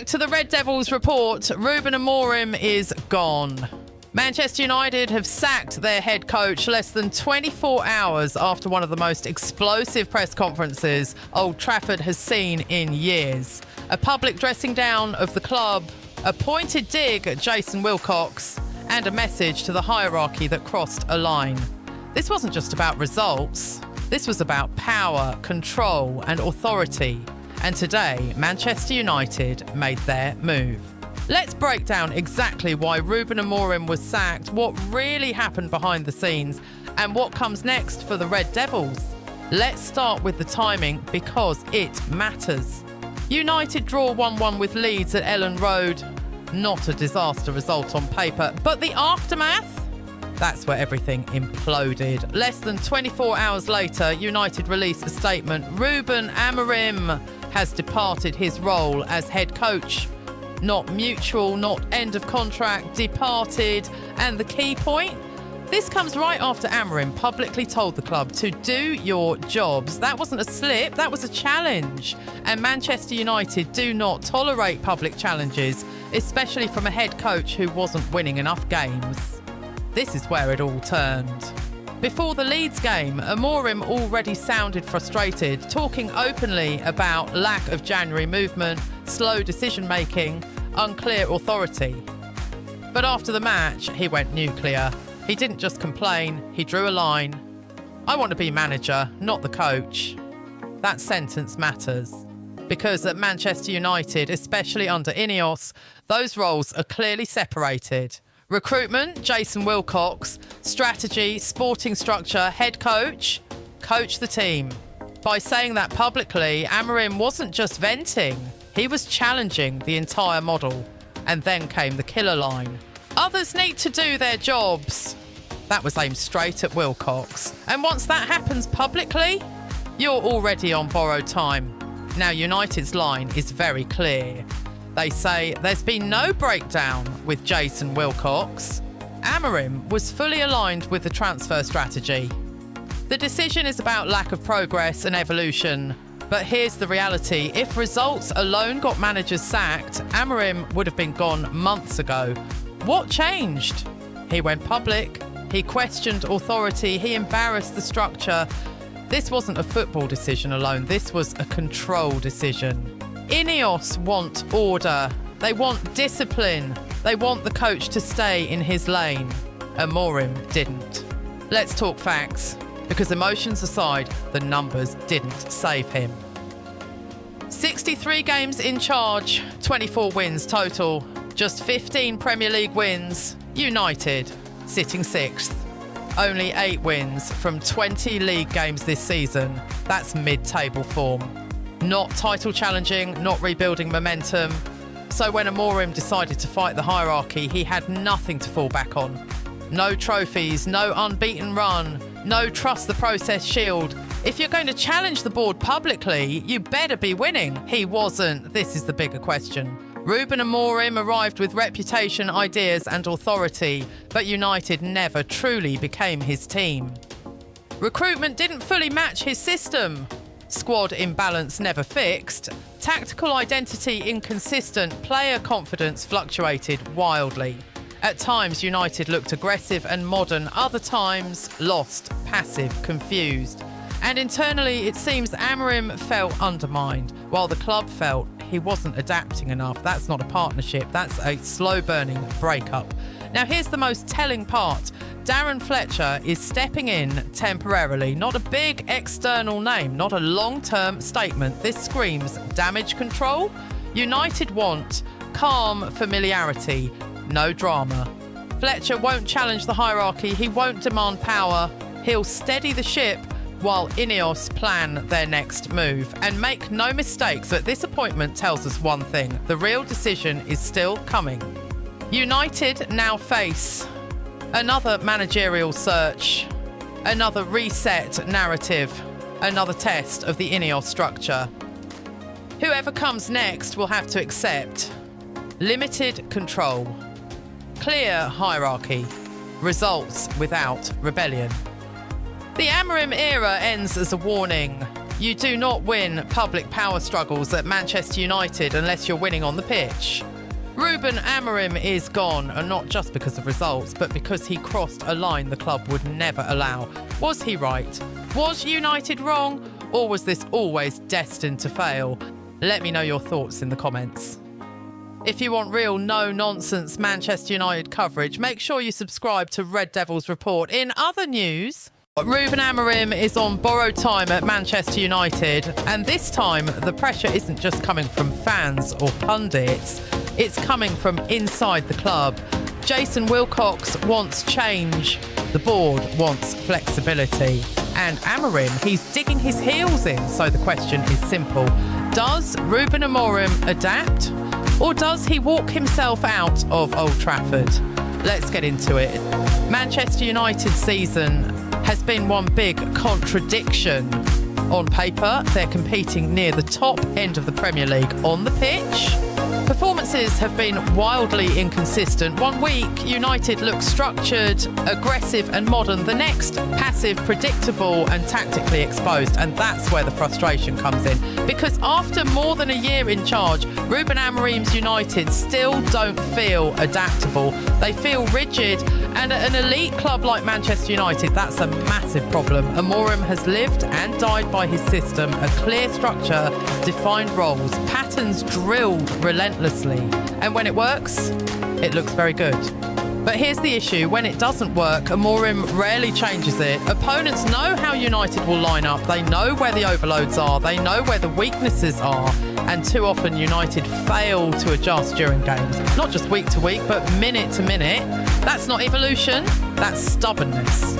Back to the Red Devils report. Ruben Amorim is gone. Manchester United have sacked their head coach less than 24 hours after one of the most explosive press conferences Old Trafford has seen in years. A public dressing down of the club, a pointed dig at Jason Wilcox, and a message to the hierarchy that crossed a line. This wasn't just about results. This was about power, control, and authority. And today, Manchester United made their move. Let's break down exactly why Ruben Amorim was sacked, what really happened behind the scenes, and what comes next for the Red Devils. Let's start with the timing because it matters. United draw 1-1 with Leeds at Ellen Road. Not a disaster result on paper, but the aftermath? That's where everything imploded. Less than 24 hours later, United released a statement. Ruben Amorim has departed his role as head coach. Not mutual, not end of contract, departed. And the key point? This comes right after Amorim publicly told the club to do your jobs. That wasn't a slip, that was a challenge. And Manchester United do not tolerate public challenges, especially from a head coach who wasn't winning enough games. This is where it all turned. Before the Leeds game, Amorim already sounded frustrated, talking openly about lack of January movement, slow decision-making, unclear authority. But after the match, he went nuclear. He didn't just complain, he drew a line. I want to be manager, not the coach. That sentence matters. Because at Manchester United, especially under Ineos, those roles are clearly separated. Recruitment, Jason Wilcox. Strategy, sporting structure, head coach, coach the team. By saying that publicly, Amorim wasn't just venting, he was challenging the entire model. And then came the killer line. Others need to do their jobs. That was aimed straight at Wilcox. And once that happens publicly, you're already on borrowed time. Now United's line is very clear. They say there's been no breakdown with Jason Wilcox. Amorim was fully aligned with the transfer strategy. The decision is about lack of progress and evolution. But here's the reality. If results alone got managers sacked, Amorim would have been gone months ago. What changed? He went public. He questioned authority. He embarrassed the structure. This wasn't a football decision alone. This was a control decision. Ineos want order. They want discipline. They want the coach to stay in his lane. Amorim didn't. Let's talk facts, because emotions aside, the numbers didn't save him. 63 games in charge, 24 wins total, just 15 Premier League wins. United sitting 6th. Only 8 wins from 20 league games this season. That's mid-table form. Not title challenging, not rebuilding momentum. So when Amorim decided to fight the hierarchy, he had nothing to fall back on. No trophies, no unbeaten run, no trust the process shield. If you're going to challenge the board publicly, you better be winning. He wasn't. This is the bigger question. Ruben Amorim arrived with reputation, ideas and authority, but United never truly became his team. Recruitment didn't fully match his system. Squad imbalance never fixed. Tactical identity inconsistent. Player confidence fluctuated wildly. At times, United looked aggressive and modern. Other times, lost, passive, confused. And internally, it seems Amorim felt undermined, while the club felt he wasn't adapting enough. That's not a partnership. That's a slow-burning breakup. Now, here's the most telling part. Darren Fletcher is stepping in temporarily. Not a big external name, not a long-term statement. This screams damage control. United want calm familiarity, no drama. Fletcher won't challenge the hierarchy. He won't demand power. He'll steady the ship while Ineos plan their next move. And make no mistakes that this appointment tells us one thing. The real decision is still coming. United now face another managerial search, another reset narrative, another test of the Ineos structure. Whoever comes next will have to accept limited control, clear hierarchy, results without rebellion. The Amorim era ends as a warning. You do not win public power struggles at Manchester United unless you're winning on the pitch. Ruben Amorim is gone, and not just because of results, but because he crossed a line the club would never allow. Was he right? Was United wrong? Or was this always destined to fail? Let me know your thoughts in the comments. If you want real no-nonsense Manchester United coverage, make sure you subscribe to Red Devils Report. In other news, Ruben Amorim is on borrowed time at Manchester United, and this time the pressure isn't just coming from fans or pundits, it's coming from inside the club. Jason Wilcox wants change, the board wants flexibility, and Amorim, he's digging his heels in. So the question is simple: does Ruben Amorim adapt, or does he walk himself out of Old Trafford? Let's get into it. Manchester United's season has been one big contradiction. On paper, they're competing near the top end of the Premier League. On the pitch, performances have been wildly inconsistent. One week, United look structured, aggressive and modern. The next, passive, predictable and tactically exposed. And that's where the frustration comes in. Because after more than a year in charge, Ruben Amorim's United still don't feel adaptable. They feel rigid. And at an elite club like Manchester United, that's a massive problem. Amorim has lived and died by his system, a clear structure, defined roles, patterns drilled relentlessly. And when it works, it looks very good. But here's the issue: when it doesn't work, Amorim rarely changes it. Opponents know how United will line up. They know where the overloads are. They know where the weaknesses are. And too often United fail to adjust during games. Not just week to week, but minute to minute. That's not evolution, that's stubbornness.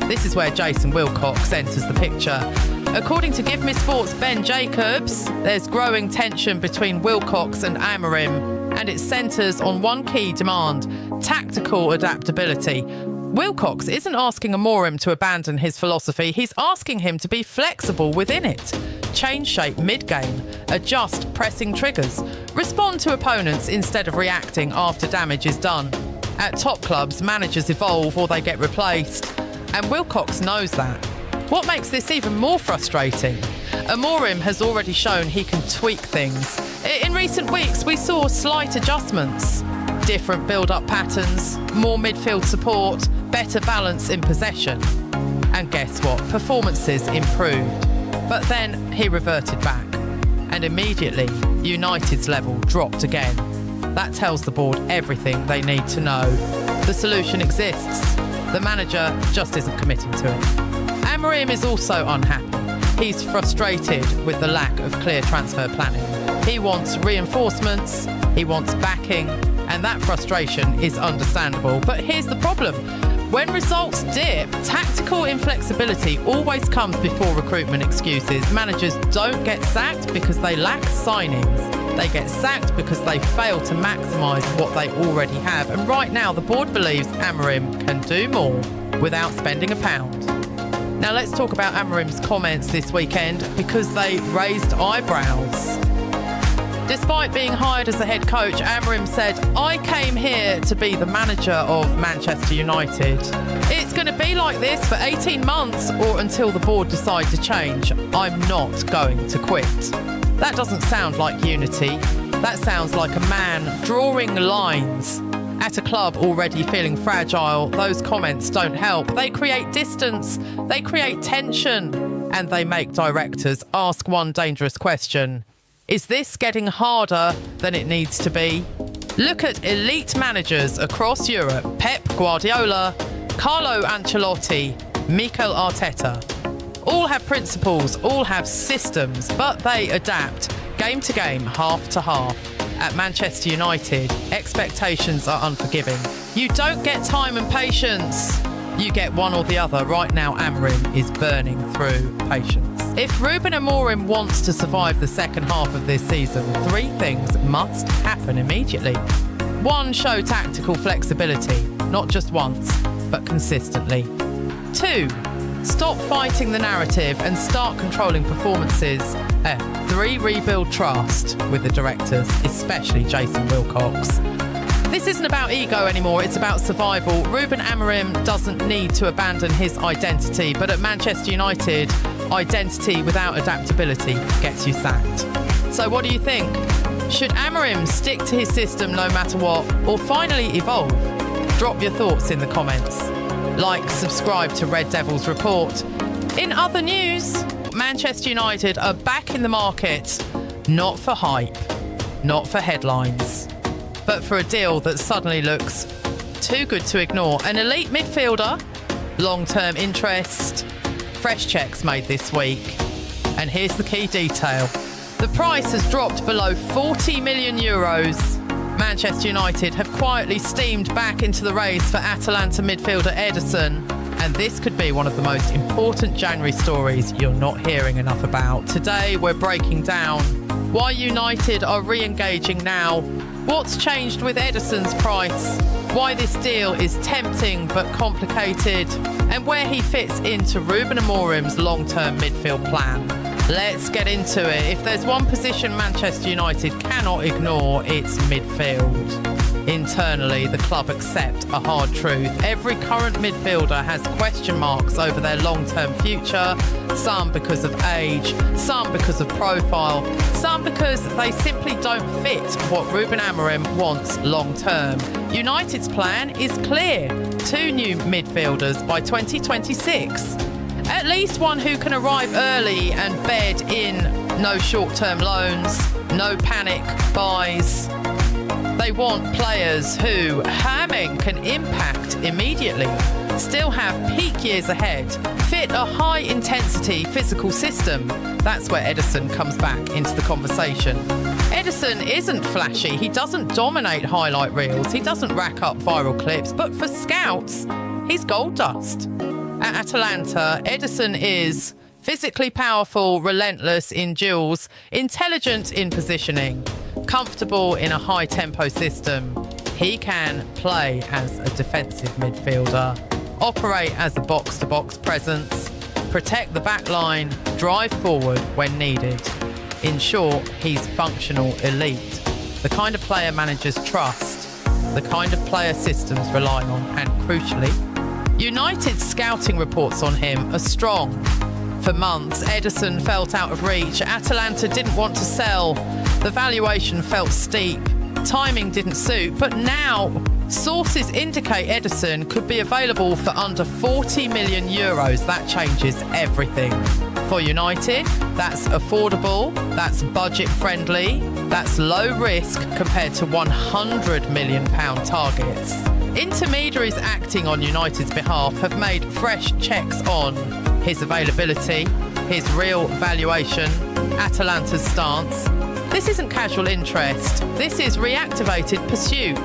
This is where Jason Wilcox enters the picture. According to Give Me Sport's Ben Jacobs, there's growing tension between Wilcox and Amorim, and it centres on one key demand: tactical adaptability. Wilcox isn't asking Amorim to abandon his philosophy, he's asking him to be flexible within it. Change shape mid-game, adjust pressing triggers, respond to opponents instead of reacting after damage is done. At top clubs, managers evolve or they get replaced, and Wilcox knows that. What makes this even more frustrating? Amorim has already shown he can tweak things. In recent weeks, we saw slight adjustments. Different build-up patterns, more midfield support, better balance in possession. And guess what? Performances improved. But then he reverted back. And immediately, United's level dropped again. That tells the board everything they need to know. The solution exists. The manager just isn't committing to it. Amorim is also unhappy. He's frustrated with the lack of clear transfer planning. He wants reinforcements, he wants backing, and that frustration is understandable. But here's the problem. When results dip, tactical inflexibility always comes before recruitment excuses. Managers don't get sacked because they lack signings. They get sacked because they fail to maximise what they already have. And right now, the board believes Amorim can do more without spending a pound. Now let's talk about Amorim's comments this weekend, because they raised eyebrows. Despite being hired as the head coach, Amorim said, "I came here to be the manager of Manchester United. It's going to be like this for 18 months or until the board decide to change. I'm not going to quit." That doesn't sound like unity. That sounds like a man drawing lines. At a club already feeling fragile, those comments don't help. They create distance, they create tension, and they make directors ask one dangerous question. Is this getting harder than it needs to be? Look at elite managers across Europe: Pep Guardiola, Carlo Ancelotti, Mikel Arteta. All have principles, all have systems, but they adapt game to game, half to half. At Manchester United, expectations are unforgiving. You don't get time and patience. You get one or the other. Right now, Amorim is burning through patience. If Ruben Amorim wants to survive the second half of this season, three things must happen immediately. One, show tactical flexibility, not just once, but consistently. Two, stop fighting the narrative and start controlling performances. Three, rebuild trust with the directors, especially Jason Wilcox. This isn't about ego anymore, it's about survival. Ruben Amorim doesn't need to abandon his identity, but at Manchester United, Identity without adaptability gets you sacked. So what do you think? Should Amorim stick to his system no matter what, or finally evolve? Drop your thoughts in the comments. Like, subscribe to Red Devils Report. In other news, Manchester United are back in the market, not for hype, not for headlines, but for a deal that suddenly looks too good to ignore. An elite midfielder, long-term interest, fresh checks made this week. And here's the key detail. The price has dropped below 40 million euros. Manchester United have quietly steamed back into the race for Atalanta midfielder Ederson. And this could be one of the most important January stories you're not hearing enough about. Today, we're breaking down why United are re-engaging now, what's changed with Ederson's price, why this deal is tempting but complicated, and where he fits into Ruben Amorim's long-term midfield plan. Let's get into it. If there's one position Manchester United cannot ignore, it's midfield. Internally, the club accept a hard truth. Every current midfielder has question marks over their long-term future, some because of age, some because of profile, some because they simply don't fit what Ruben Amorim wants long-term. United's plan is clear. 2 new midfielders by 2026. At least one who can arrive early and bed in. No short-term loans, no panic buys. They want players who, Hamming, can impact immediately, still have peak years ahead, fit a high-intensity physical system. That's where Ederson comes back into the conversation. Ederson isn't flashy. He doesn't dominate highlight reels. He doesn't rack up viral clips. But for scouts, he's gold dust. At Atalanta, Ederson is physically powerful, relentless in duels, intelligent in positioning, comfortable in a high-tempo system. He can play as a defensive midfielder, operate as a box-to-box presence, protect the back line, drive forward when needed. In short, he's functional elite, the kind of player managers trust, the kind of player systems rely on, and crucially, United's scouting reports on him are strong. For months, Ederson felt out of reach. Atalanta didn't want to sell. The valuation felt steep. Timing didn't suit. But now, sources indicate Ederson could be available for under 40 million euros. That changes everything. For United, that's affordable, that's budget-friendly, that's low risk compared to £100 million targets. Intermediaries acting on United's behalf have made fresh checks on his availability, his real valuation, Atalanta's stance. This isn't casual interest. This is reactivated pursuit.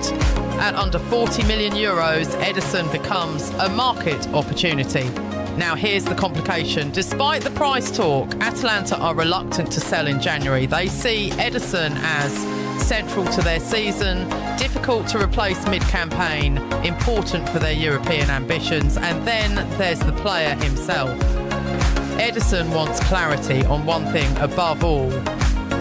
At under 40 million euros, Ederson becomes a market opportunity. Now here's the complication. Despite the price talk, Atalanta are reluctant to sell in January. They see Ederson as central to their season, difficult to replace mid-campaign, important for their European ambitions, and then there's the player himself. Ederson wants clarity on one thing above all: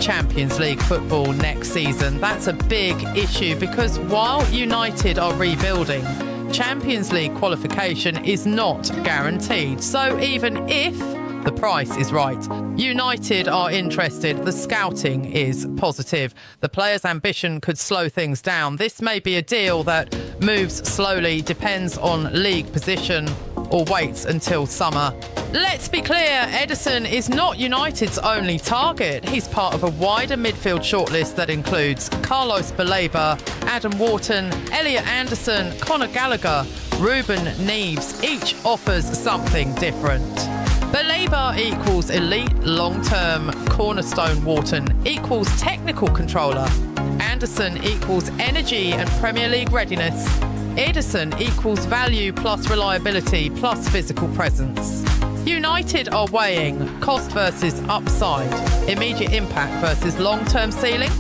Champions League football next season. That's a big issue because while United are rebuilding, Champions League qualification is not guaranteed. So even if the price is right, United are interested. The scouting is positive. The player's ambition could slow things down. This may be a deal that moves slowly, depends on league position, or waits until summer. Let's be clear, Ederson is not United's only target. He's part of a wider midfield shortlist that includes Carlos Baleba, Adam Wharton, Elliot Anderson, Conor Gallagher, Ruben Neves. Each offers something different. Baleba equals elite long-term cornerstone. Wharton equals technical controller. Anderson equals energy and Premier League readiness. Ederson equals value plus reliability plus physical presence. United are weighing cost versus upside, immediate impact versus long-term ceiling.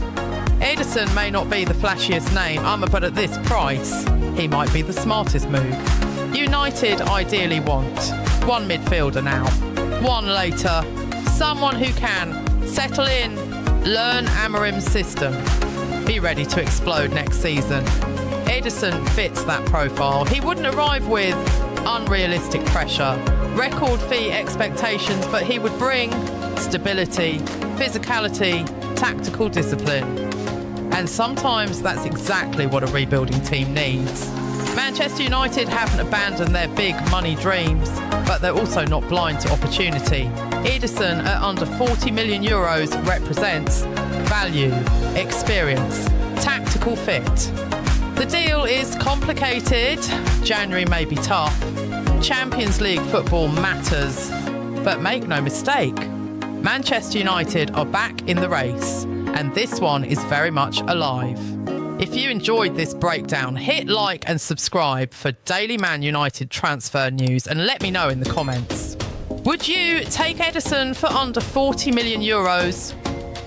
Ederson may not be the flashiest name, but at this price, he might be the smartest move. United ideally want one midfielder now, one later, someone who can settle in, learn Amorim's system, be ready to explode next season. Ederson fits that profile. He wouldn't arrive with unrealistic pressure. record fee expectations, but he would bring stability, physicality, tactical discipline. And sometimes that's exactly what a rebuilding team needs. Manchester United haven't abandoned their big money dreams, but they're also not blind to opportunity. Ederson at under 40 million euros represents value, experience, tactical fit. The deal is complicated. January may be tough. Champions League football matters. But make no mistake, Manchester United are back in the race, and this one is very much alive. If you enjoyed this breakdown, hit like and subscribe for daily Man United transfer news and let me know in the comments. Would you take Ederson for under 40 million euros?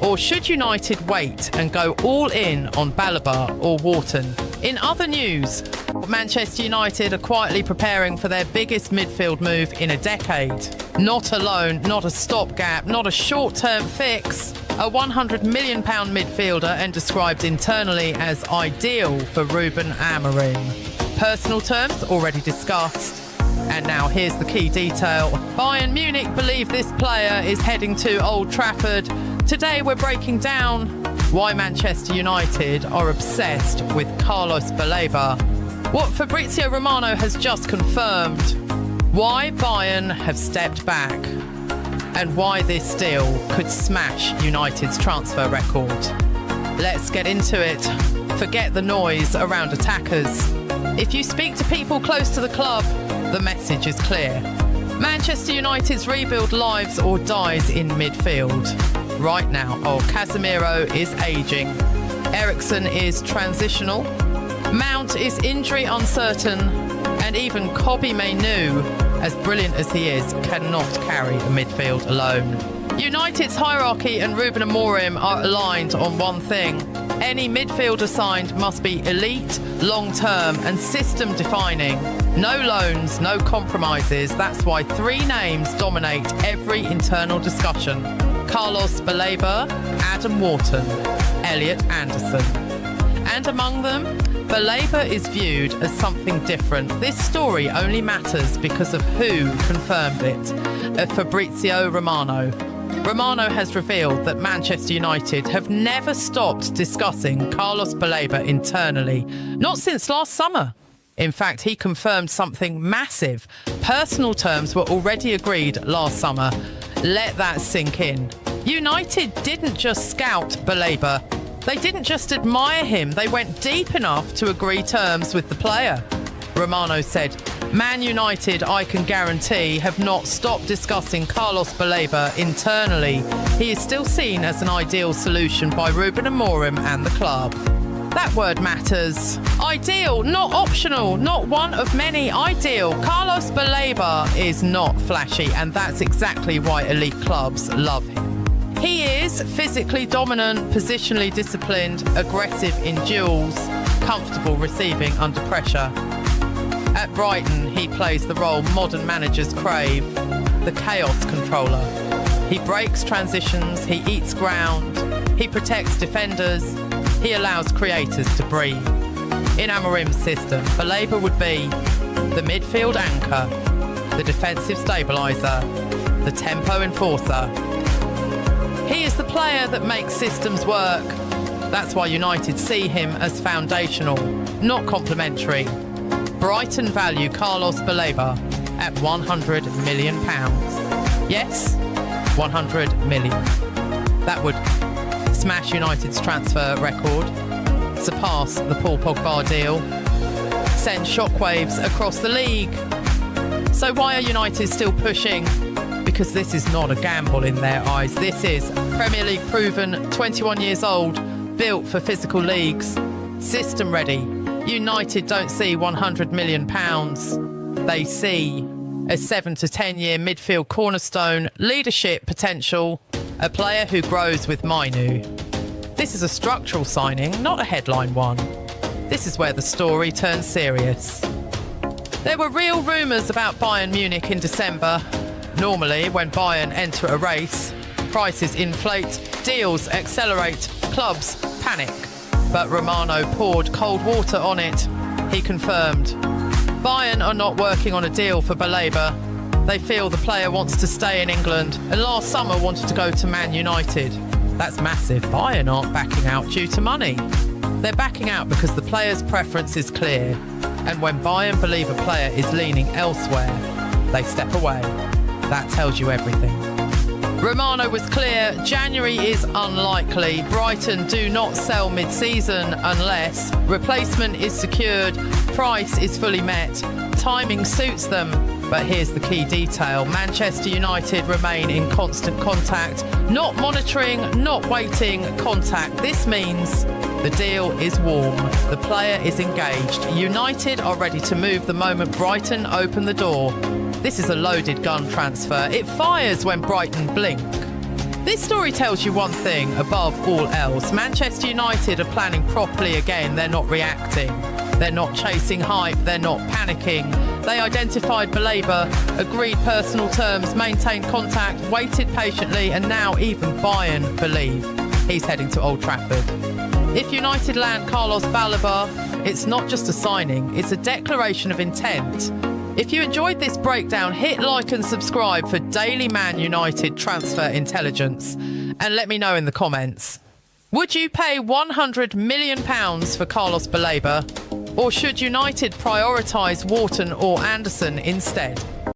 Or should United wait and go all in on Baleba or Wharton? In other news, Manchester United are quietly preparing for their biggest midfield move in a decade. Not a loan, not a stopgap, not a short-term fix. A £100 million midfielder and described internally as ideal for Ruben Amorim. Personal terms already discussed. And now here's the key detail. Bayern Munich believe this player is heading to Old Trafford. Today we're breaking down why Manchester United are obsessed with Carlos Baleba, what Fabrizio Romano has just confirmed, why Bayern have stepped back, and why this deal could smash United's transfer record. Let's get into it. Forget the noise around attackers. If you speak to people close to the club, the message is clear. Manchester United's rebuild lives or dies in midfield. Right now, Casemiro is ageing. Ederson is transitional. Mount is injury uncertain. And even Kobbie Mainoo, as brilliant as he is, cannot carry a midfield alone. United's hierarchy and Ruben Amorim are aligned on one thing. Any midfielder signed must be elite, long-term and system-defining. No loans, no compromises. That's why three names dominate every internal discussion. Carlos Baleba, Adam Wharton, Elliot Anderson. And among them, Baleba is viewed as something different. This story only matters because of who confirmed it. Fabrizio Romano. Romano has revealed that Manchester United have never stopped discussing Carlos Baleba internally, not since last summer. In fact, he confirmed something massive. Personal terms were already agreed last summer. Let that sink in. United didn't just scout Baleba. They didn't just admire him. They went deep enough to agree terms with the player. Romano said, Man United, I can guarantee, have not stopped discussing Carlos Baleba internally. He is still seen as an ideal solution by Ruben Amorim and the club. That word matters. Ideal, not optional, not one of many. Ideal. Carlos Baleba is not flashy, and that's exactly why elite clubs love him. He is physically dominant, positionally disciplined, aggressive in duels, comfortable receiving under pressure. At Brighton, he plays the role modern managers crave, the chaos controller. He breaks transitions, he eats ground, he protects defenders, he allows creators to breathe. In Amorim's system, Baleba would be the midfield anchor, the defensive stabiliser, the tempo enforcer. He is the player that makes systems work. That's why United see him as foundational, not complementary. Brighton value Carlos Baleba at £100 million. Yes, 100 million. That would smash United's transfer record, surpass the Paul Pogba deal, send shockwaves across the league. So why are United still pushing? Because this is not a gamble in their eyes. This is Premier League proven, 21 years old, built for physical leagues, system ready. United don't see £100 million. They see a 7 to 10 year midfield cornerstone, leadership potential, a player who grows with Mainoo. This is a structural signing, not a headline one. This is where the story turns serious. There were real rumours about Bayern Munich in December. Normally, when Bayern enter a race, prices inflate, deals accelerate, clubs panic. But Romano poured cold water on it. He confirmed, Bayern are not working on a deal for Baleba. They feel the player wants to stay in England and last summer wanted to go to Man United. That's massive. Bayern aren't backing out due to money. They're backing out because the player's preference is clear. And when Bayern believe a player is leaning elsewhere, they step away. That tells you everything. Romano was clear, January is unlikely. Brighton do not sell mid-season unless replacement is secured, price is fully met, timing suits them. But here's the key detail. Manchester United remain in constant contact. Not monitoring, not waiting, contact. This means the deal is warm. The player is engaged. United are ready to move the moment Brighton open the door. This is a loaded gun transfer. It fires when Brighton blink. This story tells you one thing above all else. Manchester United are planning properly again. They're not reacting. They're not chasing hype. They're not panicking. They identified Baleba, agreed personal terms, maintained contact, waited patiently, and now even Bayern believe he's heading to Old Trafford. If United land Carlos Baleba, it's not just a signing, it's a declaration of intent. If you enjoyed this breakdown, hit like and subscribe for daily Man United transfer intelligence. And let me know in the comments. Would you pay £100 million for Carlos Baleba? Or should United prioritise Wharton or Anderson instead?